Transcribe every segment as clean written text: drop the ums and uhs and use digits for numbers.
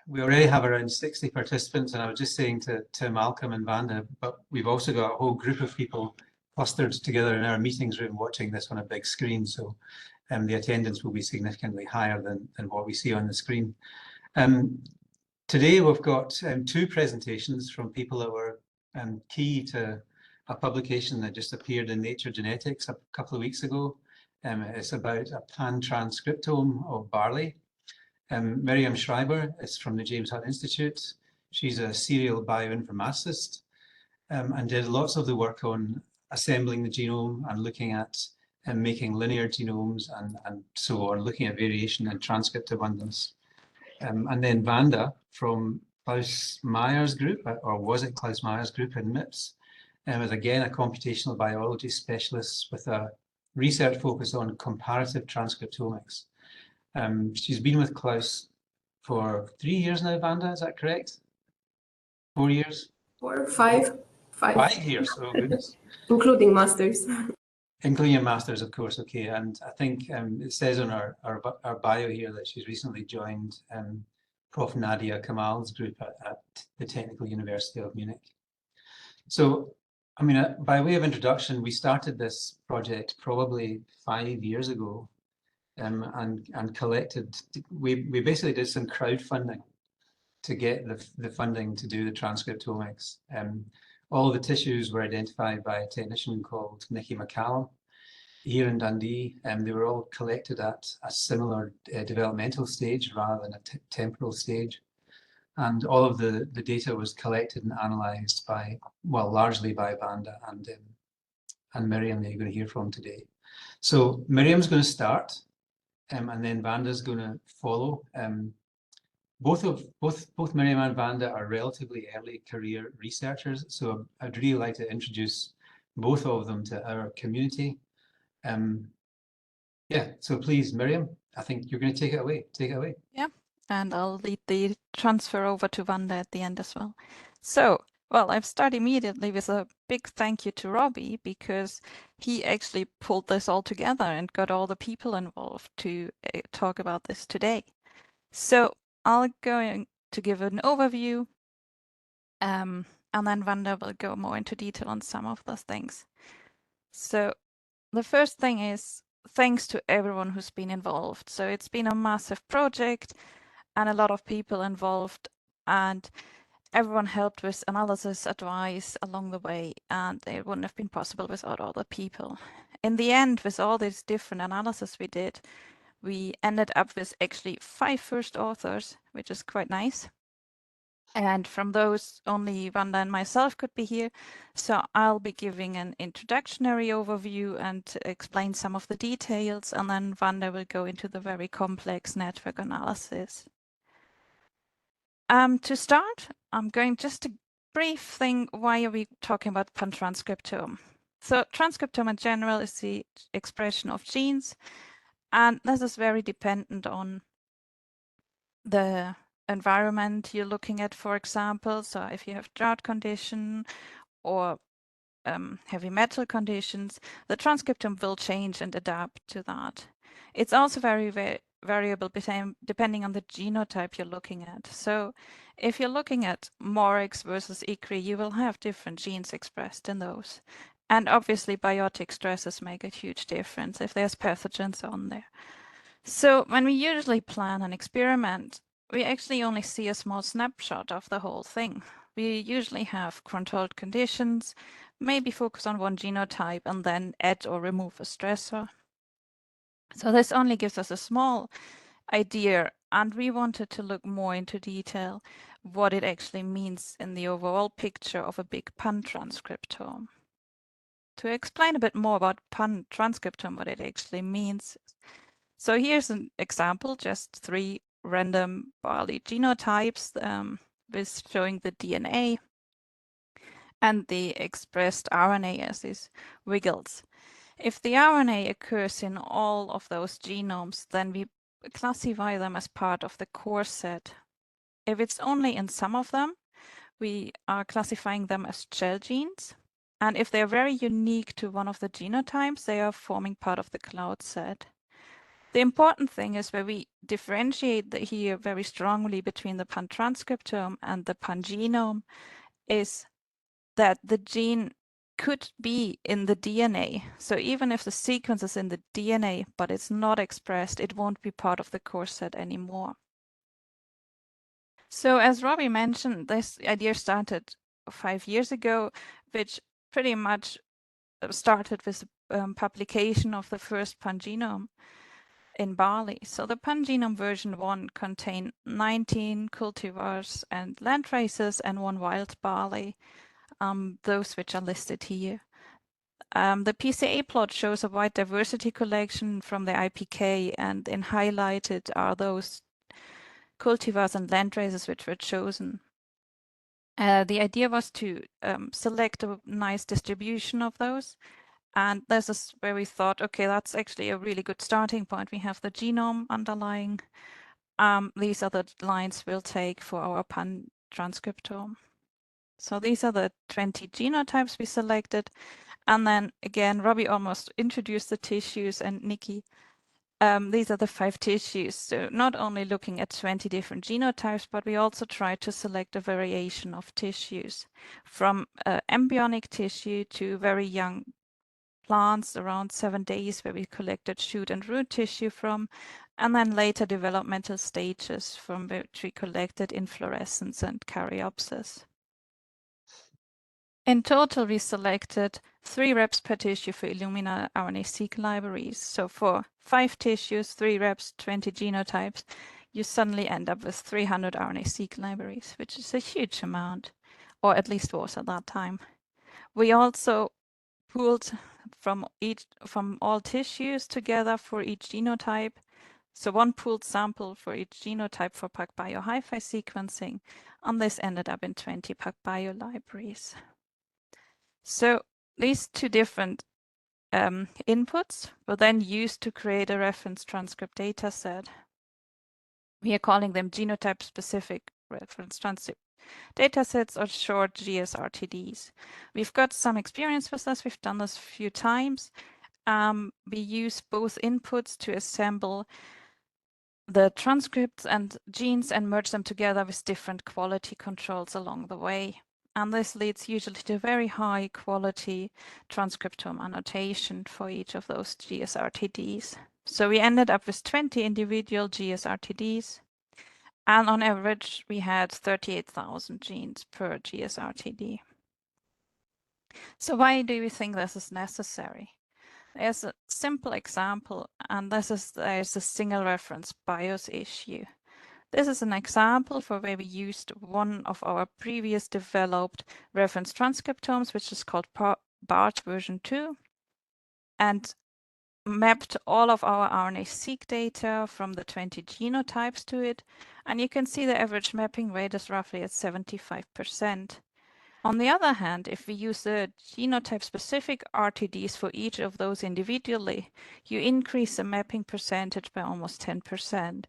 we already have around 60 participants, and I was just saying to Malcolm and Vana, but we've also got a whole group of people clustered together in our meetings room watching this on a big screen, so the attendance will be significantly higher than what we see on the screen. Today we've got two presentations from people that were key to a publication that just appeared in Nature Genetics a couple of weeks ago. It's about a pan-transcriptome of barley. Miriam Schreiber is from the James Hutton Institute. She's a serial bioinformaticist and did lots of the work on assembling the genome and looking at making linear genomes and so on, looking at variation and transcript abundance. And then Vanda from Klaus Meyer's group, or was it Klaus Meyer's group in MIPS, is again a computational biology specialist with a research focus on comparative transcriptomics. She's been with Klaus for 3 years now, Vanda, is that correct? 4 years? 4, 5. 5 years, oh goodness. Including masters. Including your masters, of course, okay. And I think it says on our bio here that she's recently joined Prof. Nadia Kamal's group at the Technical University of Munich. So, I mean, by way of introduction, we started this project probably 5 years ago. And collected, we basically did some crowdfunding to get the funding to do the transcriptomics. All the tissues were identified by a technician called Nicky McCallum here in Dundee, and they were all collected at a similar developmental stage rather than a temporal stage. And all of the data was collected and analysed by, well, largely by Vanda and Miriam that you're going to hear from today. So Miriam's going to start. And then Vanda's going to follow. Both Miriam and Vanda are relatively early career researchers, so I'd really like to introduce both of them to our community. Yeah, so please, Miriam, I think you're going to take it away. Take it away. Yeah, and I'll lead the transfer over to Vanda at the end as well. So, well, I've started immediately with a big thank you to Robbie, because he actually pulled this all together and got all the people involved to talk about this today. So I'll go to give an overview, and then Vanda will go more into detail on some of those things. So the first thing is thanks to everyone who's been involved. So it's been a massive project and a lot of people involved, and everyone helped with analysis, advice along the way, and it wouldn't have been possible without all the people. In the end, with all these different analysis we did, we ended up with actually 5 first authors, which is quite nice. And from those, only Vanda and myself could be here. So I'll be giving an introductory overview and explain some of the details, and then Vanda will go into the very complex network analysis. To start, I'm going just a brief thing. Why are we talking about pan-transcriptome? So transcriptome in general is the expression of genes, and this is very dependent on the environment you're looking at, for example. So if you have drought condition or heavy metal conditions, the transcriptome will change and adapt to that. It's also very variable depending on the genotype you're looking at. So if you're looking at Morix versus ICRI, you will have different genes expressed in those. And obviously biotic stresses make a huge difference if there's pathogens on there. So when we usually plan an experiment, we actually only see a small snapshot of the whole thing. We usually have controlled conditions, maybe focus on one genotype and then add or remove a stressor. So this only gives us a small idea, and we wanted to look more into detail what it actually means in the overall picture of a big pan-transcriptome. To explain a bit more about pan-transcriptome, what it actually means. So here's an example, just 3 random barley genotypes with showing the DNA and the expressed RNA as these wiggles. If the RNA occurs in all of those genomes, then we classify them as part of the core set. If it's only in some of them, we are classifying them as shell genes. And if they're very unique to one of the genotypes, they are forming part of the cloud set. The important thing is where we differentiate here very strongly between the pan-transcriptome and the pan-genome is that the gene could be in the DNA. So even if the sequence is in the DNA, but it's not expressed, it won't be part of the core set anymore. So as Robbie mentioned, this idea started 5 years ago, which pretty much started with the publication of the first pan-genome in barley. So the pan-genome version 1 contained 19 cultivars and land races and 1 wild barley, those which are listed here. The PCA plot shows a wide diversity collection from the IPK, and in highlighted are those cultivars and land races which were chosen. The idea was to select a nice distribution of those. And this is where we thought, okay, that's actually a really good starting point. We have the genome underlying. These are the lines we'll take for our pan-transcriptome. So these are the 20 genotypes we selected. And then again, Robbie almost introduced the tissues, and Nikki. These are the 5 tissues. So not only looking at 20 different genotypes, but we also tried to select a variation of tissues from embryonic tissue to very young plants around 7 days, where we collected shoot and root tissue from, and then later developmental stages from which we collected inflorescence and caryopsis. In total, we selected 3 reps per tissue for Illumina RNA-seq libraries. So for 5 tissues, 3 reps, 20 genotypes, you suddenly end up with 300 RNA-seq libraries, which is a huge amount, or at least was at that time. We also pooled from all tissues together for each genotype. So 1 pooled sample for each genotype for PacBio hi-fi sequencing, and this ended up in 20 PacBio libraries. So these 2 different inputs were then used to create a reference transcript dataset. We are calling them genotype-specific reference transcript datasets, or short GSRTDs. We've got some experience with this. We've done this a few times. We use both inputs to assemble the transcripts and genes and merge them together with different quality controls along the way. And this leads usually to very high quality transcriptome annotation for each of those GSRTDs. So we ended up with 20 individual GSRTDs. And on average, we had 38,000 genes per GSRTD. So why do we think this is necessary? There's a simple example, and there's a single reference BIOS issue. This is an example for where we used one of our previous developed reference transcriptomes, which is called BART version 2, and mapped all of our RNA-seq data from the 20 genotypes to it. And you can see the average mapping rate is roughly at 75%. On the other hand, if we use the genotype-specific RTDs for each of those individually, you increase the mapping percentage by almost 10%.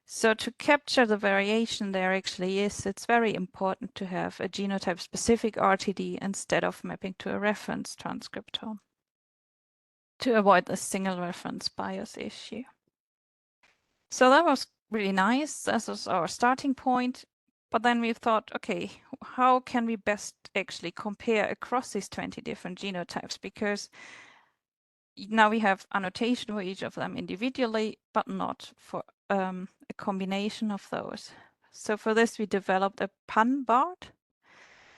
So to capture the variation there actually it's very important to have a genotype-specific RTD instead of mapping to a reference transcriptome to avoid the single reference bias issue. So that was really nice. This was our starting point. But then we thought, okay, how can we best actually compare across these 20 different genotypes? Because now we have annotation for each of them individually, but not for a combination of those. So for this, we developed a pan-BART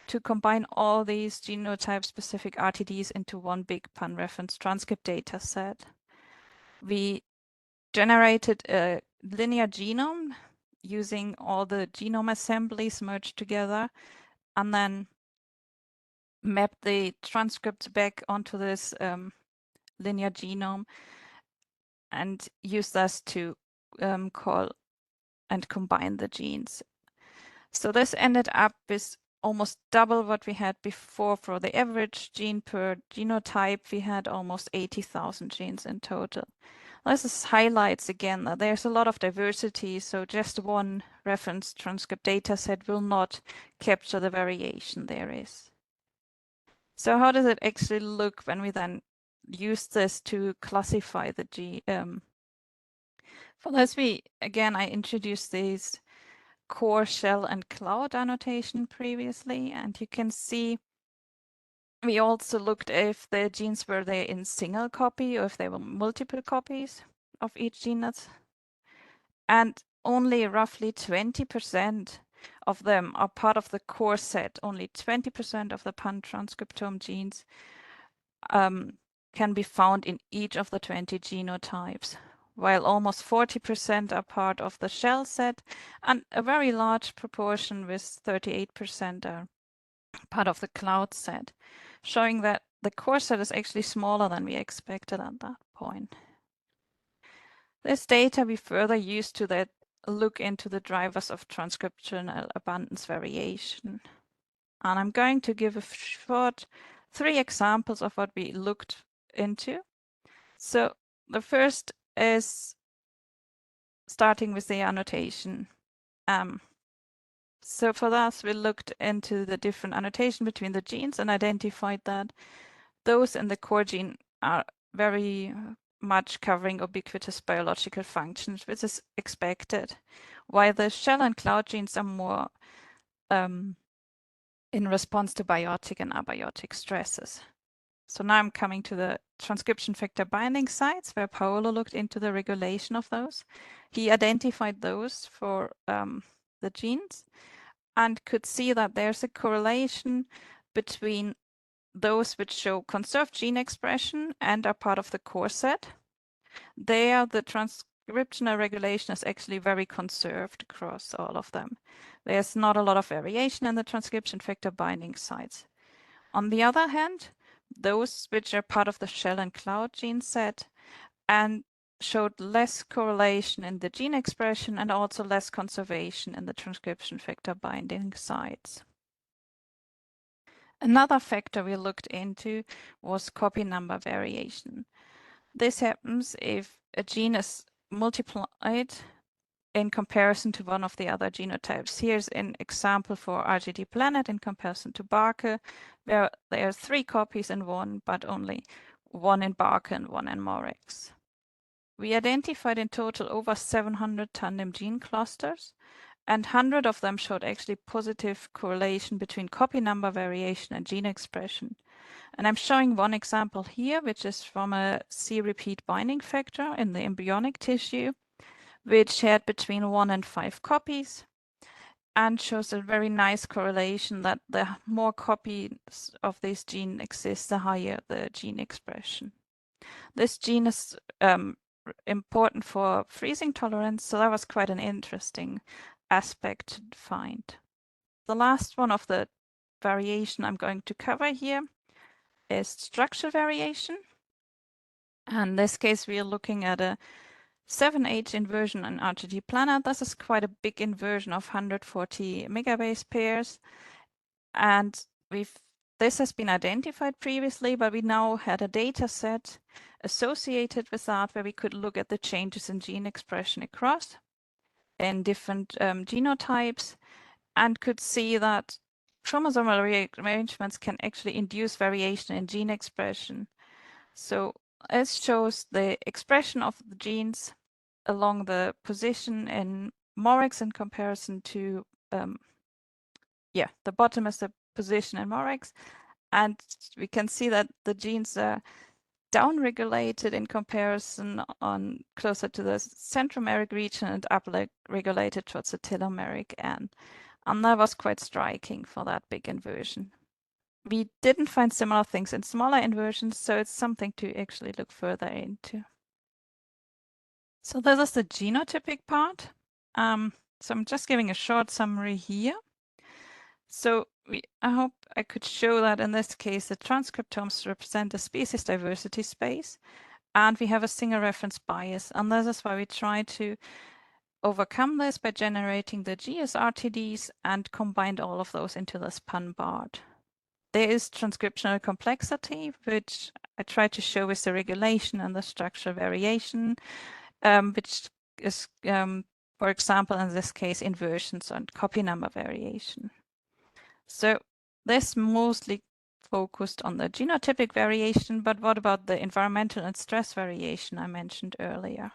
to combine all these genotype-specific RTDs into one big pan-reference transcript data set. We generated a linear genome using all the genome assemblies merged together, and then mapped the transcripts back onto this linear genome and use this to call and combine the genes. So this ended up with almost double what we had before. For the average gene per genotype, we had almost 80,000 genes in total. This highlights again that there's a lot of diversity, so just one reference transcript dataset will not capture the variation there is. So how does it actually look when we then use this to classify the For this, I introduced these core, shell, and cloud annotation previously, and you can see we also looked if the genes were there in single copy or if they were multiple copies of each gene. And only roughly 20% of them are part of the core set. Only 20% of the pan-transcriptome genes can be found in each of the 20 genotypes, while almost 40% are part of the shell set, and a very large proportion with 38% are part of the cloud set, showing that the core set is actually smaller than we expected at that point. This data we further used to look into the drivers of transcriptional abundance variation. And I'm going to give a short 3 examples of what we looked into. So the first is starting with the annotation. So for that, we looked into the different annotation between the genes and identified that those in the core gene are very much covering ubiquitous biological functions, which is expected, while the shell and cloud genes are more in response to biotic and abiotic stresses. So now I'm coming to the transcription factor binding sites, where Paolo looked into the regulation of those. He identified those for the genes and could see that there's a correlation between those which show conserved gene expression and are part of the core set. There, the transcriptional regulation is actually very conserved across all of them. There's not a lot of variation in the transcription factor binding sites. On the other hand, those which are part of the shell and cloud gene set and showed less correlation in the gene expression and also less conservation in the transcription factor binding sites. Another factor we looked into was copy number variation. This happens if a gene is multiplied in comparison to one of the other genotypes. Here's an example for RGD Planet in comparison to Barker, where there are 3 copies in one, but only 1 in Barker and 1 in Morex. We identified in total over 700 tandem gene clusters, and 100 of them showed actually positive correlation between copy number variation and gene expression. And I'm showing one example here, which is from a C-repeat binding factor in the embryonic tissue, which had between 1 and 5 copies, and shows a very nice correlation that the more copies of this gene exist, the higher the gene expression. This gene is important for freezing tolerance, so that was quite an interesting aspect to find. The last one of the variation I'm going to cover here is structural variation. And in this case, we are looking at a 7H inversion in RGD Planet. This is quite a big inversion of 140 megabase pairs. And this has been identified previously, but we now had a data set associated with that where we could look at the changes in gene expression across in different genotypes and could see that chromosomal rearrangements can actually induce variation in gene expression. So this shows the expression of the genes along the position in Morex in comparison to, the bottom is the position in Morex. And we can see that the genes are downregulated in comparison on closer to the centromeric region and upregulated towards the telomeric end. And that was quite striking for that big inversion. We didn't find similar things in smaller inversions, so it's something to actually look further into. So this is the genotypic part. So I'm just giving a short summary here. So I hope I could show that in this case, the transcriptomes represent a species diversity space, and we have a single reference bias. And this is why we try to overcome this by generating the GSRTDs and combined all of those into this pan-BART. There is transcriptional complexity, which I try to show with the regulation and the structural variation, which is, for example, in this case, inversions and copy number variation. So this mostly focused on the genotypic variation, but what about the environmental and stress variation I mentioned earlier?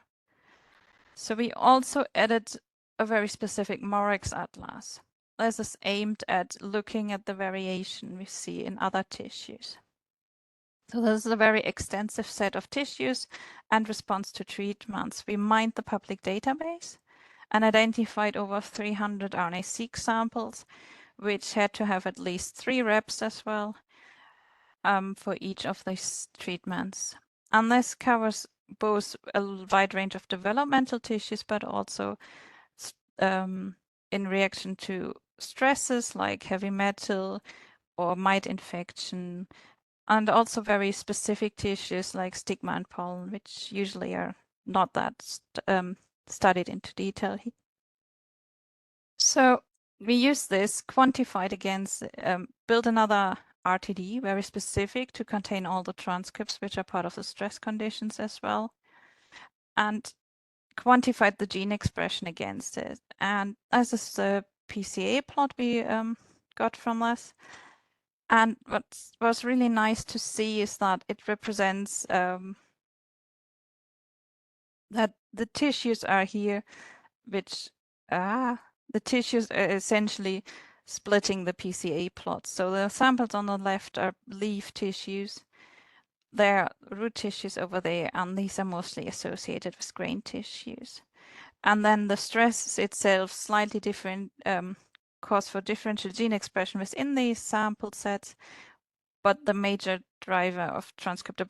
So we also added a very specific Morex atlas. This is aimed at looking at the variation we see in other tissues. So this is a very extensive set of tissues and response to treatments. We mined the public database and identified over 300 RNA-seq samples, which had to have at least 3 reps as well for each of these treatments. And this covers both a wide range of developmental tissues, but also in reaction to stresses like heavy metal or mite infection, and also very specific tissues like stigma and pollen, which usually are not that studied into detail. So we use this, quantified against, build another RTD, very specific to contain all the transcripts which are part of the stress conditions as well, and quantified the gene expression against it. And this is the PCA plot we got from this. And what was really nice to see is that it represents that the tissues are here, which the tissues are essentially splitting the PCA plot. So the samples on the left are leaf tissues. There are root tissues over there, and these are mostly associated with grain tissues. And then the stress itself, slightly different, cause for differential gene expression within these sample sets, but the major driver of transcript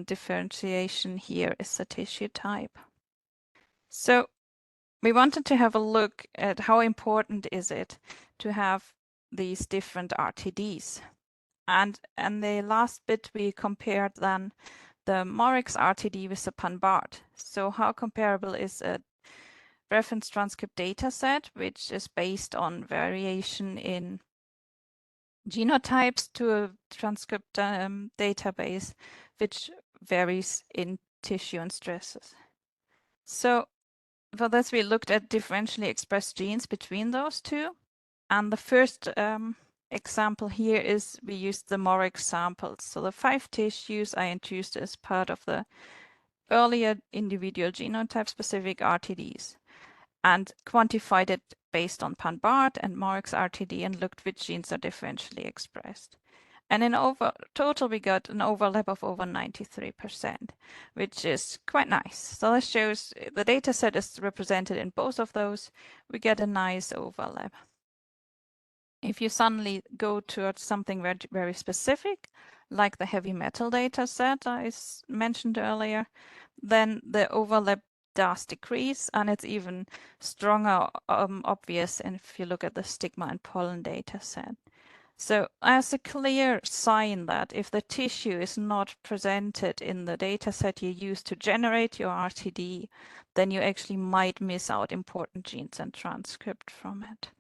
differentiation here is the tissue type. So we wanted to have a look at how important is it to have these different RTDs. And the last bit we compared then the Morex RTD with the pan-BART. So how comparable is a reference transcript dataset, which is based on variation in genotypes, to a transcript database, which varies in tissue and stresses. So for this, we looked at differentially expressed genes between those two. And the first example here is we used the Morex samples. So the 5 tissues I induced as part of the earlier individual genotype-specific RTDs, and quantified it based on pan-BART and Morex RTD and looked which genes are differentially expressed. And in total, we got an overlap of over 93%, which is quite nice. So this shows the data set is represented in both of those. We get a nice overlap. If you suddenly go towards something very, very specific, like the heavy metal data set I mentioned earlier, then the overlap does decrease, and it's even stronger, obvious if you look at the stigma and pollen data set. So as a clear sign that if the tissue is not presented in the data set you use to generate your RTD, then you actually might miss out important genes and transcript from it.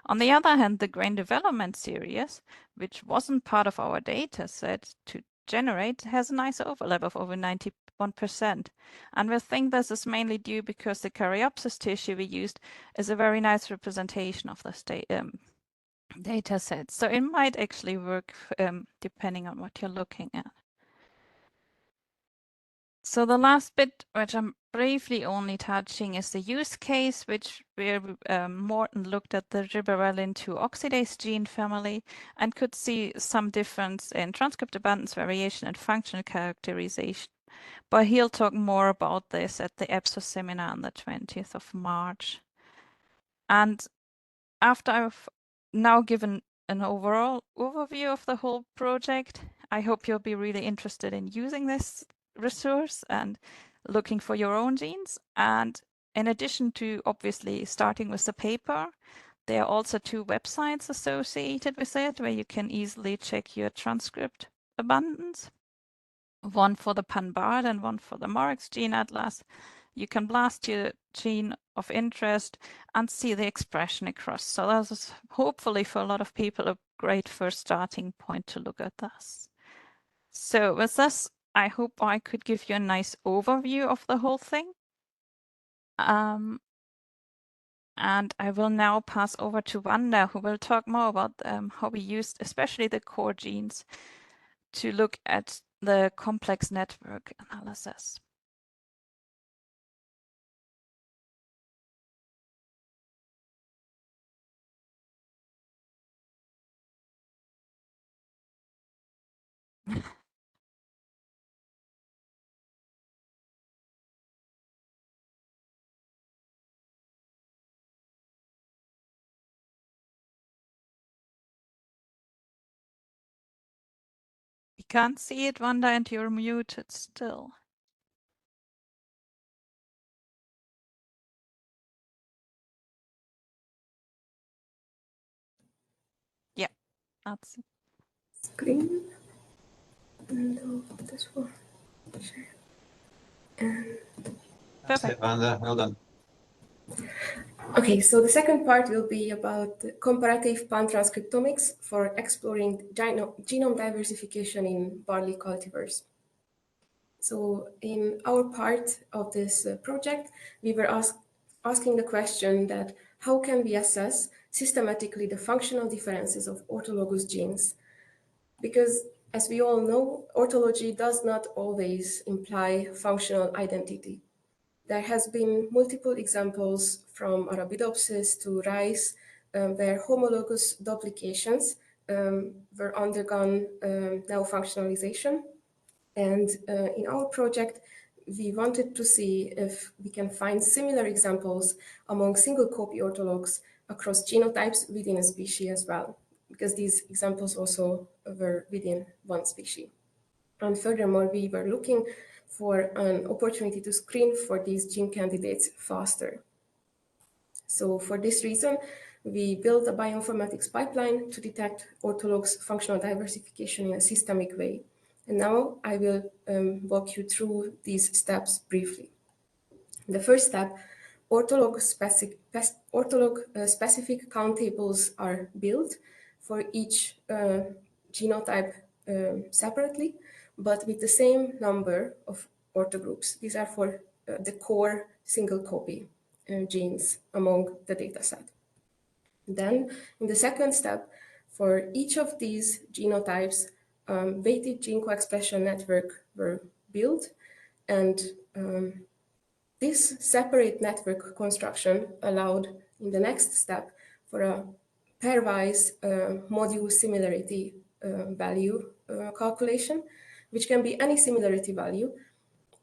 On the other hand, the grain development series, which wasn't part of our data set to generate, has a nice overlap of over 91%. And we think this is mainly due because the Caryopsis tissue we used is a very nice representation of the data set. So it might actually work depending on what you're looking at. So the last bit, which I'm briefly only touching, is the use case, where Morton looked at the gibberellin 2 oxidase gene family and could see some difference in transcript abundance, variation, and functional characterization. But he'll talk more about this at the ERC Seminar on the 20th of March. And after I've now given an overall overview of the whole project, I hope you'll be really interested in using this resource and looking for your own genes. And in addition to obviously starting with the paper, there are also 2 websites associated with it where you can easily check your transcript abundance. One for the pan-BART and one for the Morex gene atlas. You can blast your gene of interest and see the expression across. So this is hopefully for a lot of people a great first starting point to look at this. So with this, I hope I could give you a nice overview of the whole thing. And I will now pass over to Vana, who will talk more about how we used especially the core genes to look at the complex network analysis. We can't see it, Wanda, and you're muted still. Yeah, that's it. Screen. And this one. Share. And That's it, Vanda. Well done. okay, so the second part will be about comparative pan-transcriptomics for exploring genome diversification in barley cultivars. So in our part of this project, we were asking the question that how can we assess systematically the functional differences of orthologous genes? Because as we all know, orthology does not always imply functional identity. There has been multiple examples from Arabidopsis to rice where homologous duplications were undergone now functionalization. And in our project, we wanted to see if we can find similar examples among single copy orthologs across genotypes within a species as well, because these examples also were within one species. And furthermore, we were looking for an opportunity to screen for these gene candidates faster. So for this reason, we built a bioinformatics pipeline to detect orthologs' functional diversification in a systemic way. And now I will walk you through these steps briefly. The first step, ortholog-specific count tables are built for each genotype separately, but with the same number of orthogroups. These are for the core single copy genes among the dataset. Then, in the second step, for each of these genotypes, weighted gene co-expression network were built, and this separate network construction allowed, in the next step, for a pairwise module similarity value calculation, which can be any similarity value.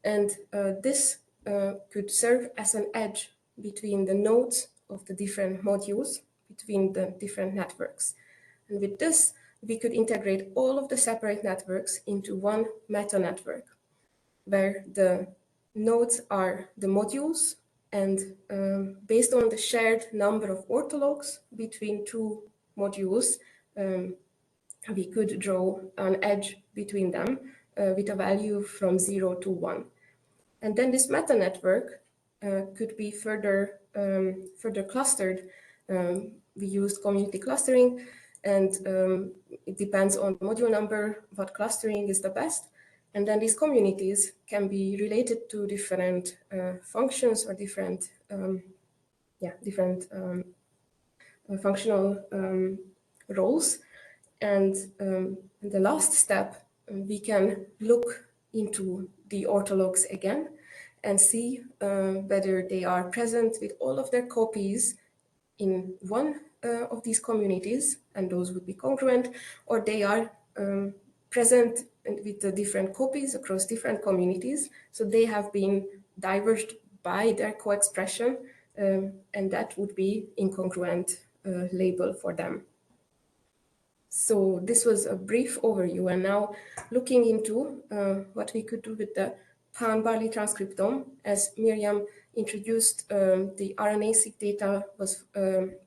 And this could serve as an edge between the nodes of the different modules, between the different networks. And with this, we could integrate all of the separate networks into one meta-network, where the nodes are the modules, and based on the shared number of orthologs between two modules, we could draw an edge between them with a value from 0 to 1. And then this meta-network could be further clustered. We used community clustering, and it depends on the module number, what clustering is the best. And then these communities can be related to different functions or different functional roles. And in the last step, we can look into the orthologs again and see whether they are present with all of their copies in one of these communities, and those would be congruent, or they are present with the different copies across different communities. So they have been diverged by their co-expression, and that would be incongruent label for them. So this was a brief overview, and now looking into what we could do with the pan-barley transcriptome. As Miriam introduced, the RNA-seq data was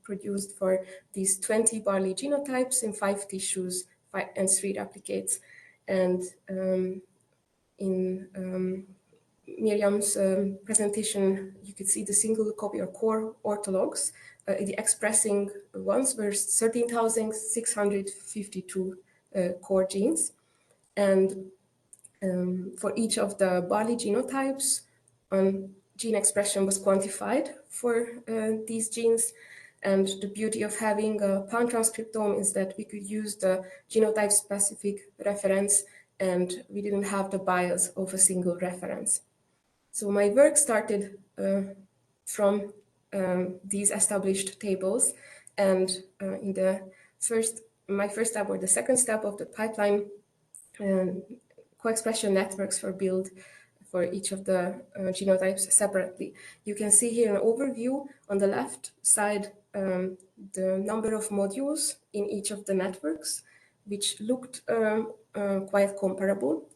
produced for these 20 barley genotypes in 5 tissues and 3 replicates. And in Miriam's presentation, you could see the single copy or core orthologs. The expressing ones were 13,652 core genes. And for each of the barley genotypes, gene expression was quantified for these genes. And the beauty of having a pan-transcriptome is that we could use the genotype-specific reference, and we didn't have the bias of a single reference. So my work started from these established tables, and in my first step or the second step of the pipeline, co-expression networks were built for each of the genotypes separately. You can see here an overview on the left side, the number of modules in each of the networks, which looked quite comparable.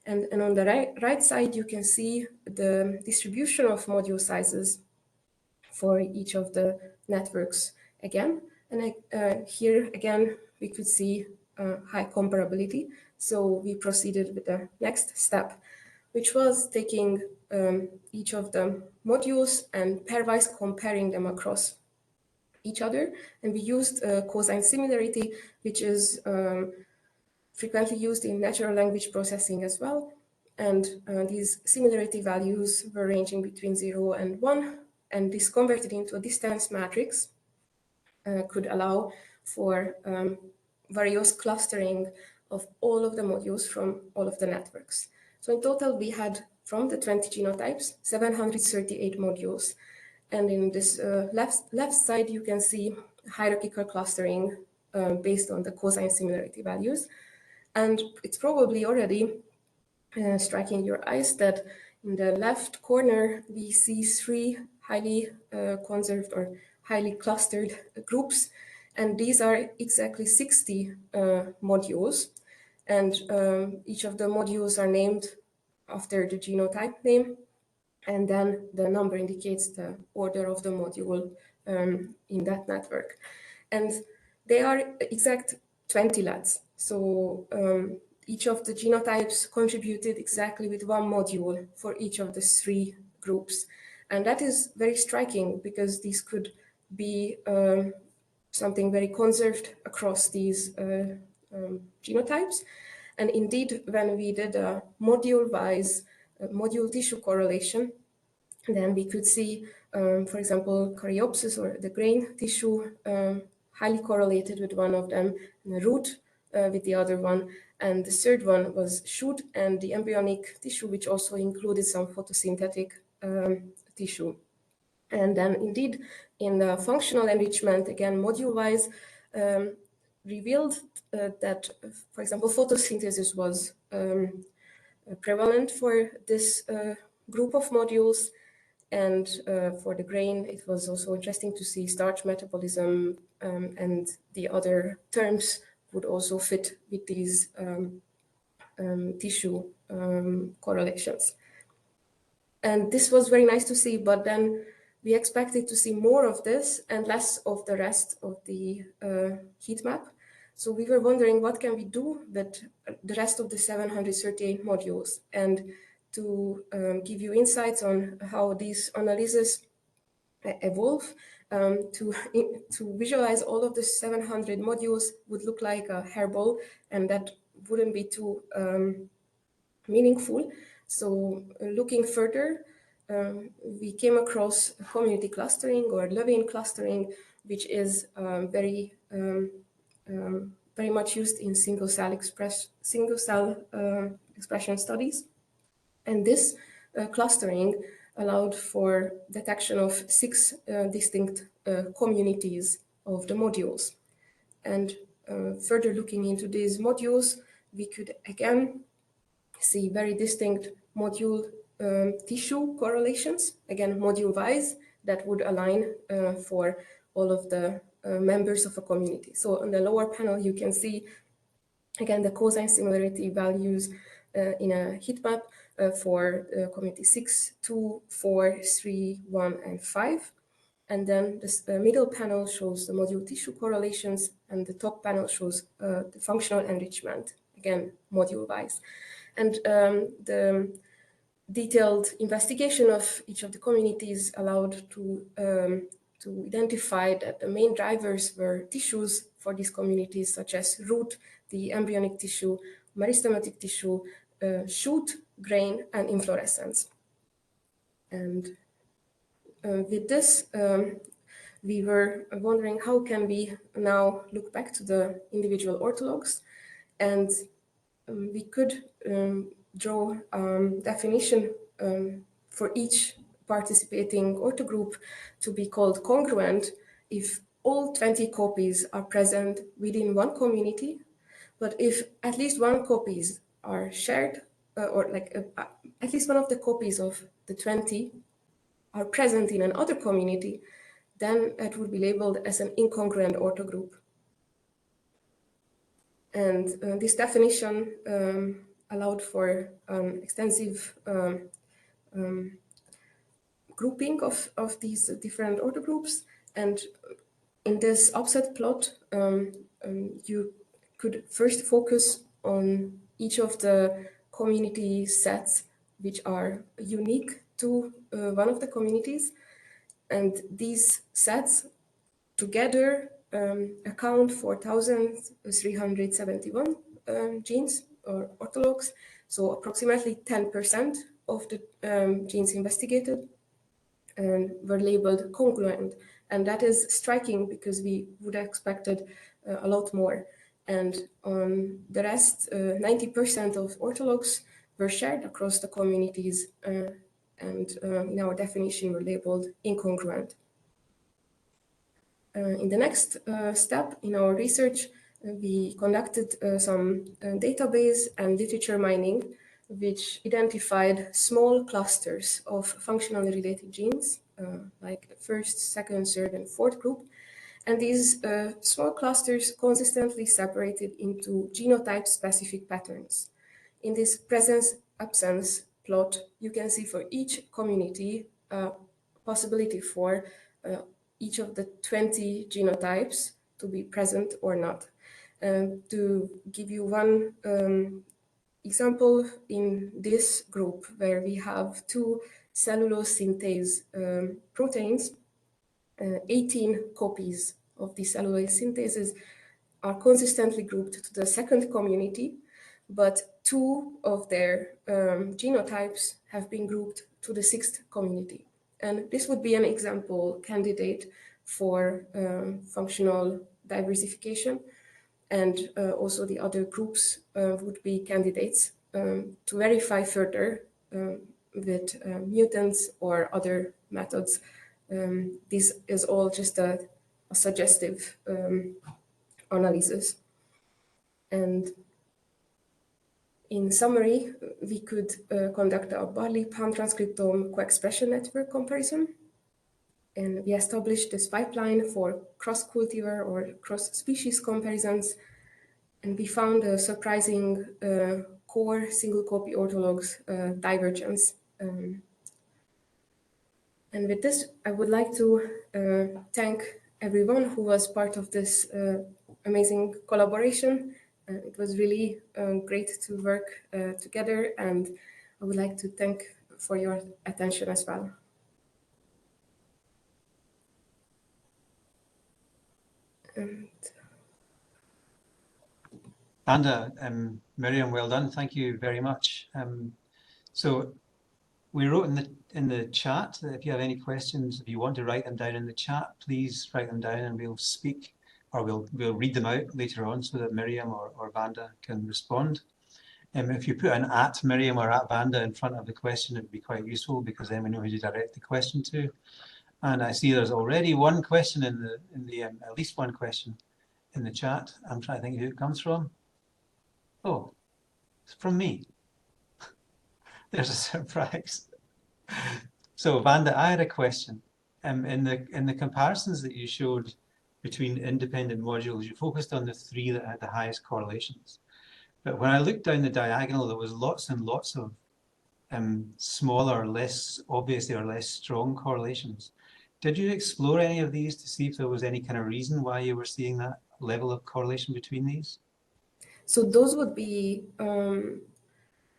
And on the right side, you can see the distribution of module sizes for each of the networks again. And here again, we could see high comparability. So we proceeded with the next step, which was taking each of the modules and pairwise comparing them across each other. And we used cosine similarity, which is frequently used in natural language processing as well. And these similarity values were ranging between 0 and 1. And this converted into a distance matrix could allow for various clustering of all of the modules from all of the networks. So in total, we had from the 20 genotypes, 738 modules. And in this left side, you can see hierarchical clustering based on the cosine similarity values. And it's probably already striking your eyes that in the left corner, we see 3 highly conserved or highly clustered groups. And these are exactly 60 modules. And each of the modules are named after the genotype name. And then the number indicates the order of the module in that network. And they are exact 20 LATs. So each of the genotypes contributed exactly with 1 module for each of the 3 groups. And that is very striking because these could be something very conserved across these genotypes. And indeed, when we did a module-wise module tissue correlation, then we could see, for example, Caryopsis or the grain tissue highly correlated with one of them, and the root with the other one, and the third one was shoot and the embryonic tissue, which also included some photosynthetic tissue. And then indeed, in the functional enrichment, again, module-wise, revealed that, for example, photosynthesis was prevalent for this group of modules. And for the grain, it was also interesting to see starch metabolism and the other terms would also fit with these tissue correlations. And this was very nice to see, but then we expected to see more of this and less of the rest of the heat map. So we were wondering, what can we do with the rest of the 738 modules? And to give you insights on how these analyses evolve, to visualize all of the 700 modules would look like a hairball, and that wouldn't be too meaningful. So looking further, we came across community clustering or Levin clustering, which is very much used in single cell expression studies. And this clustering allowed for detection of 6 distinct communities of the modules. And further looking into these modules, we could again see very distinct module tissue correlations, again module-wise, that would align for all of the members of a community. So on the lower panel, you can see again the cosine similarity values in a heat map for community 6, 2, 4, 3, 1, and 5. And then this middle panel shows the module tissue correlations, and the top panel shows the functional enrichment, again module-wise. And the detailed investigation of each of the communities allowed to identify that the main drivers were tissues for these communities, such as root, the embryonic tissue, meristematic tissue, shoot, grain, and inflorescence. And with this, we were wondering how can we now look back to the individual orthologs, and we could draw definition for each participating orthogroup to be called congruent if all 20 copies are present within one community, but if at least one copy are shared, or like at least one of the copies of the 20 are present in another community, then it would be labeled as an incongruent orthogroup. And this definition allowed for extensive grouping of these different orthogroups. And in this offset plot, you could first focus on each of the community sets which are unique to one of the communities. And these sets together account for 1,371 genes or orthologs, so approximately 10% of the genes investigated were labeled congruent. And that is striking because we would have expected a lot more. And on the rest, 90% of orthologs were shared across the communities, and in our definition were labeled incongruent. In the next step in our research, we conducted some database and literature mining, which identified small clusters of functionally related genes, like the first, second, third, and fourth group. And these small clusters consistently separated into genotype-specific patterns. In this presence-absence plot, you can see for each community a possibility for each of the 20 genotypes to be present or not. To give you one example, in this group where we have two cellulose synthase proteins, 18 copies of the cellulose syntheses are consistently grouped to the second community, but two of their genotypes have been grouped to the sixth community. And this would be an example candidate for functional diversification. And also the other groups would be candidates to verify further with mutants or other methods. This is all just a suggestive analysis. And in summary, we could conduct a barley pan-transcriptome co-expression network comparison. And we established this pipeline for cross-cultivar or cross-species comparisons. And we found a surprising core single-copy orthologs divergence. And with this, I would like to thank everyone who was part of this amazing collaboration. It was really great to work together, and I would like to thank for your attention as well. Vana, Miriam, well done. Thank you very much. So we wrote in the chat that if you have any questions, if you want to write them down in the chat, please write them down and we'll speak, or we'll read them out later on so that Miriam or Vanda can respond. If you put an at Miriam or at Vanda in front of the question, it would be quite useful because then we know who to direct the question to. And I see there's already one question in the at least one question in the chat. I'm trying to think who it comes from. Oh, it's from me. There's a surprise. So Vanda, I had a question. In the comparisons that you showed between independent modules, you focused on the three that had the highest correlations. But when I looked down the diagonal, there was lots and lots of smaller, less obviously or less strong correlations. Did you explore any of these to see if there was any kind of reason why you were seeing that level of correlation between these? So those would be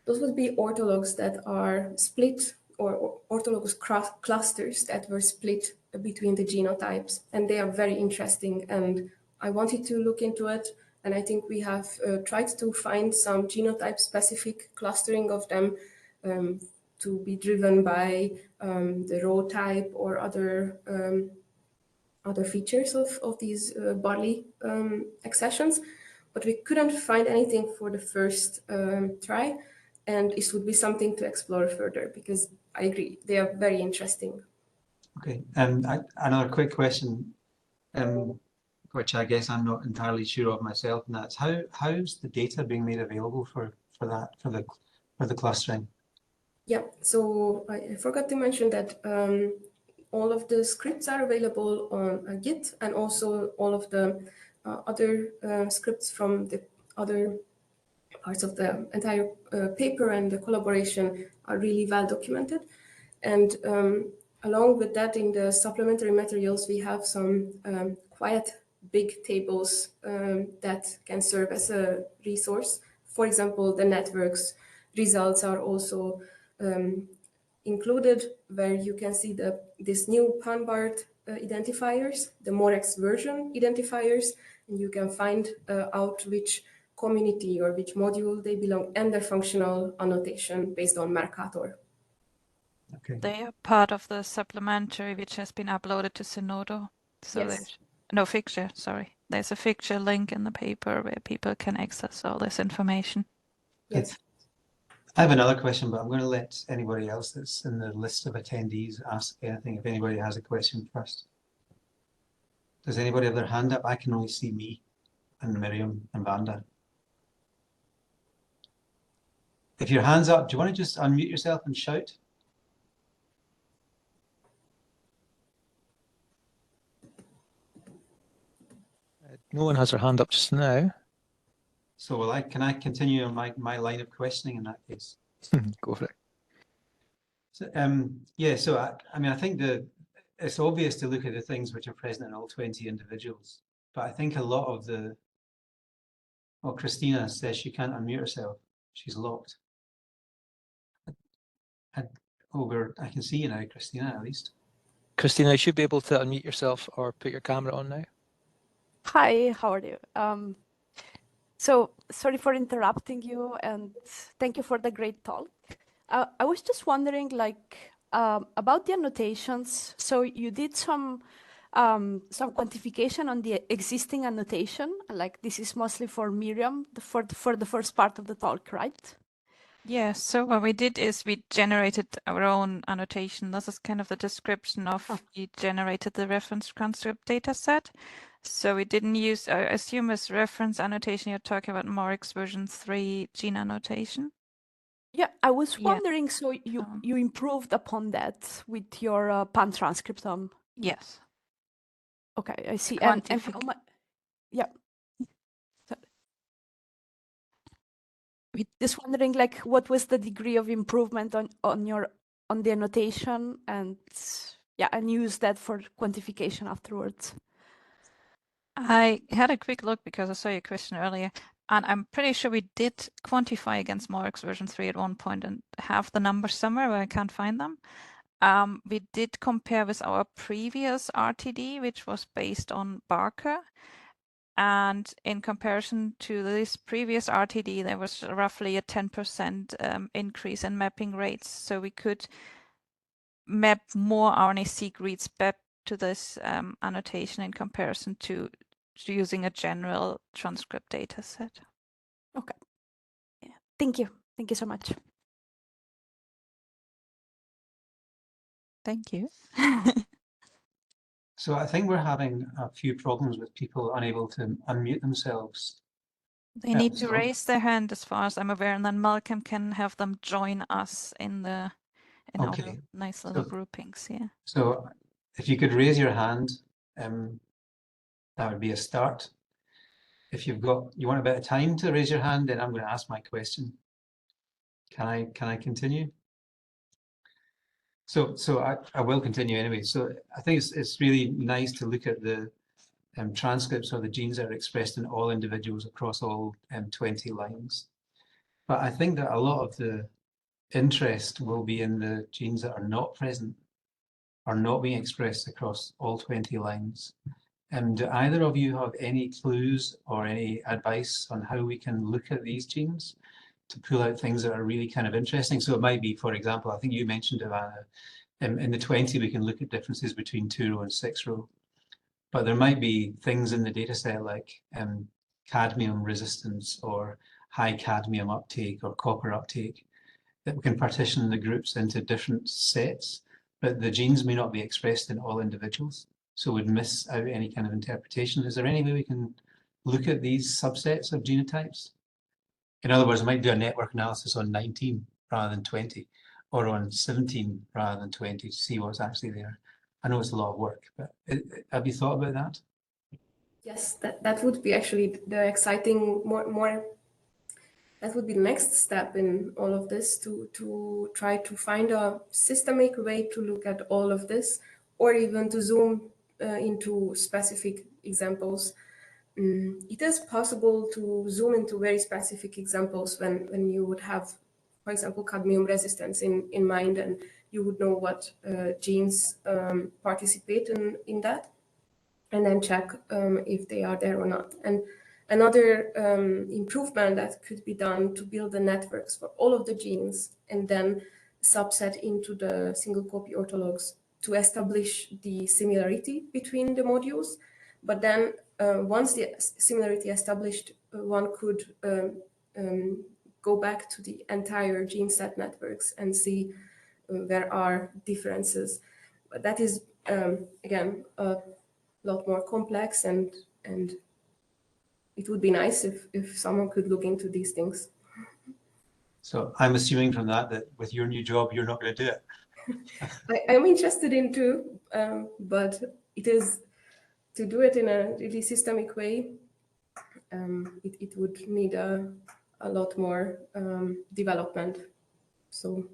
orthologs that are split, or orthologous clusters that were split between the genotypes, and they are very interesting. And I wanted to look into it, and I think we have tried to find some genotype-specific clustering of them to be driven by the row type or other features of these barley accessions. But we couldn't find anything for the first try, and this would be something to explore further because I agree, they are very interesting. Okay, another quick question, which I guess I'm not entirely sure of myself, and that's how's the data being made available for for that, for the clustering? Yeah, so I forgot to mention that all of the scripts are available on Git, and also all of the other scripts from the other parts of the entire paper and the collaboration are really well documented. And along with that, in the supplementary materials, we have some quite big tables that can serve as a resource. For example, the networks results are also included, where you can see this new pan-BART identifiers, the Morex version identifiers, and you can find out which community or which module they belong, and their functional annotation based on Mercator. Okay. They are part of the supplementary which has been uploaded to Zenodo. So Yes. there's no fixture, sorry. There's a fixture link in the paper where people can access all this information. Yes. I have another question, but I'm going to let anybody else that's in the list of attendees ask anything if anybody has a question first. Does anybody have their hand up? I can only see me and Miriam and Vanda. If your hand's up, do you want to just unmute yourself and shout? No one has their hand up just now. So can I continue on my line of questioning in that case? Go for it. So, yeah, so I mean, I think it's obvious to look at the things which are present in all 20 individuals, but I think a lot of well, Christina says she can't unmute herself. She's locked. I can see you now, Christina, at least. Christina, you should be able to unmute yourself or put your camera on now. Hi, how are you? So sorry for interrupting you, and thank you for the great talk. I was just wondering, about the annotations. So you did some quantification on the existing annotation. Like this is mostly for Miriam for the first part of the talk, right? Yeah, so what we did is we generated our own annotation. This is kind of the description of we generated the reference transcript data set. So we didn't use, I assume as reference annotation, you're talking about Morex version 3 gene annotation. Yeah, I was wondering, so you improved upon that with your pan-transcriptome. Yes. Okay, I see. Yeah. Just wondering, what was the degree of improvement on the annotation, and use that for quantification afterwards. I had a quick look because I saw your question earlier, and I'm pretty sure we did quantify against Morex version 3 at one point and have the numbers somewhere where I can't find them. We did compare with our previous RTD, which was based on Barker. And in comparison to this previous RTD, there was roughly a 10% increase in mapping rates. So we could map more RNA-seq reads back to this annotation in comparison to using a general transcript data set. Okay. Yeah. Thank you. Thank you so much. Thank you. So I think we're having a few problems with people unable to unmute themselves. They need to raise their hand as far as I'm aware, and then Malcolm can have them join us in our nice little groupings. Yeah. So if you could raise your hand, that would be a start. If you want a bit of time to raise your hand, then I'm going to ask my question. Can I continue? So I will continue anyway. So I think it's really nice to look at the transcripts or the genes that are expressed in all individuals across all 20 lines. But I think that a lot of the interest will be in the genes that are not present, are not being expressed across all 20 lines. Do either of you have any clues or any advice on how we can look at these genes to pull out things that are really kind of interesting? So it might be, for example, I think you mentioned, Vana, in the 20, we can look at differences between 2-row and 6-row. But there might be things in the data set like cadmium resistance or high cadmium uptake or copper uptake that we can partition the groups into different sets, but the genes may not be expressed in all individuals. So we'd miss out any kind of interpretation. Is there any way we can look at these subsets of genotypes? In other words, I might do a network analysis on 19 rather than 20, or on 17 rather than 20 to see what's actually there. I know it's a lot of work, but have you thought about that? Yes, that would be actually the exciting, that would be the next step in all of this, to try to find a systemic way to look at all of this, or even to zoom into specific examples. It is possible to zoom into very specific examples when you would have, for example, cadmium resistance in mind, and you would know what genes participate in that, and then check if they are there or not. And another improvement that could be done to build the networks for all of the genes and then subset into the single copy orthologs to establish the similarity between the modules. But then once the similarity established, one could go back to the entire gene set networks and see there are differences. But that is, again, a lot more complex, and it would be nice if someone could look into these things. So I'm assuming from that with your new job, you're not going to do it. I'm interested in too, but it is to do it in a really systemic way. It would need a lot more development. So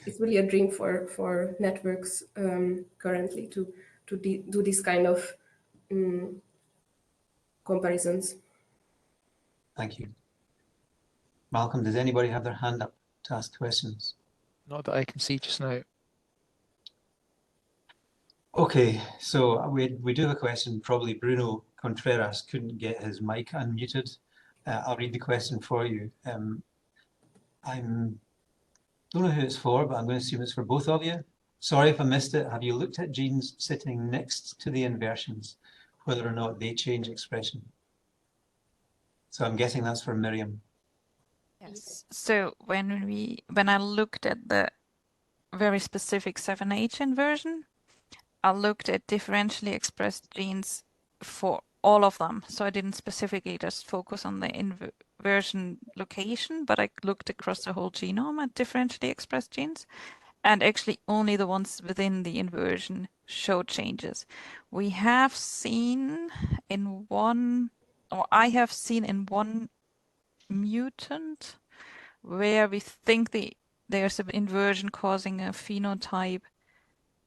it's really a dream for networks currently to do this kind of comparisons. Thank you. Malcolm, does anybody have their hand up to ask questions? Not that I can see just now. Okay, so we do have a question. Probably Bruno Contreras couldn't get his mic unmuted. I'll read the question for you. I don't know who it's for, but I'm going to assume it's for both of you. Sorry if I missed it. Have you looked at genes sitting next to the inversions, whether or not they change expression? So I'm guessing that's for Miriam. Yes. So when I looked at the very specific 7H inversion, I looked at differentially expressed genes for all of them. So I didn't specifically just focus on the inversion location, but I looked across the whole genome at differentially expressed genes. And actually only the ones within the inversion show changes. We have seen in one, or I have seen in one mutant where we think there's an inversion causing a phenotype,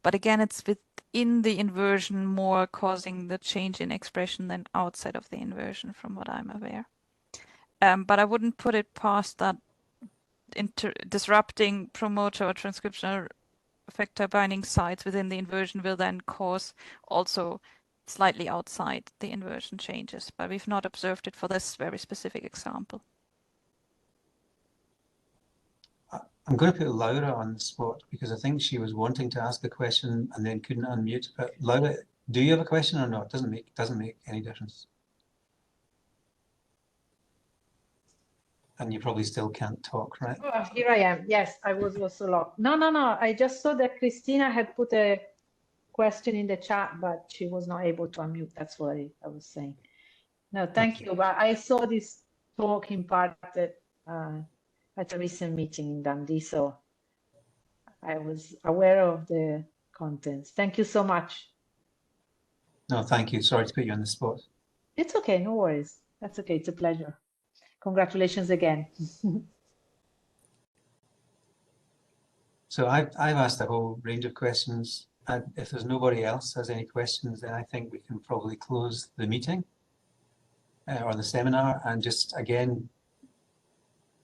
but again, it's within the inversion more causing the change in expression than outside of the inversion, from what I'm aware. But I wouldn't put it past that disrupting promoter or transcriptional factor binding sites within the inversion will then cause also slightly outside the inversion changes, but we've not observed it for this very specific example. I'm going to put Laura on the spot because I think she was wanting to ask a question and then couldn't unmute. But Laura, do you have a question or not? Doesn't make any difference. And you probably still can't talk, right? Oh, here I am. Yes, I was also locked. No. I just saw that Christina had put a question in the chat, but she was not able to unmute. That's what I was saying. No, thank you. But I saw this talk in part at a recent meeting in Dundee, so I was aware of the contents. Thank you so much. No, thank you. Sorry to put you on the spot. It's okay. No worries. That's okay. It's a pleasure. Congratulations again. So I've asked a whole range of questions. And if there's nobody else has any questions, then I think we can probably close the meeting or the seminar. And just again,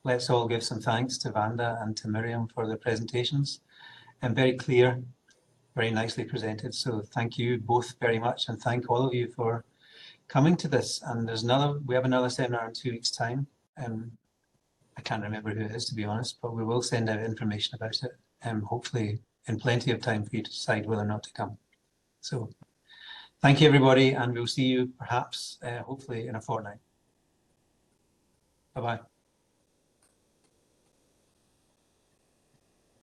let's all give some thanks to Vanda and to Miriam for their presentations. And very clear, very nicely presented. So thank you both very much, and thank all of you for coming to this. And we have another seminar in 2 weeks' time. I can't remember who it is, to be honest, but we will send out information about it, hopefully in plenty of time for you to decide whether or not to come. So thank you, everybody, and we'll see you perhaps, hopefully, in a fortnight. Bye-bye.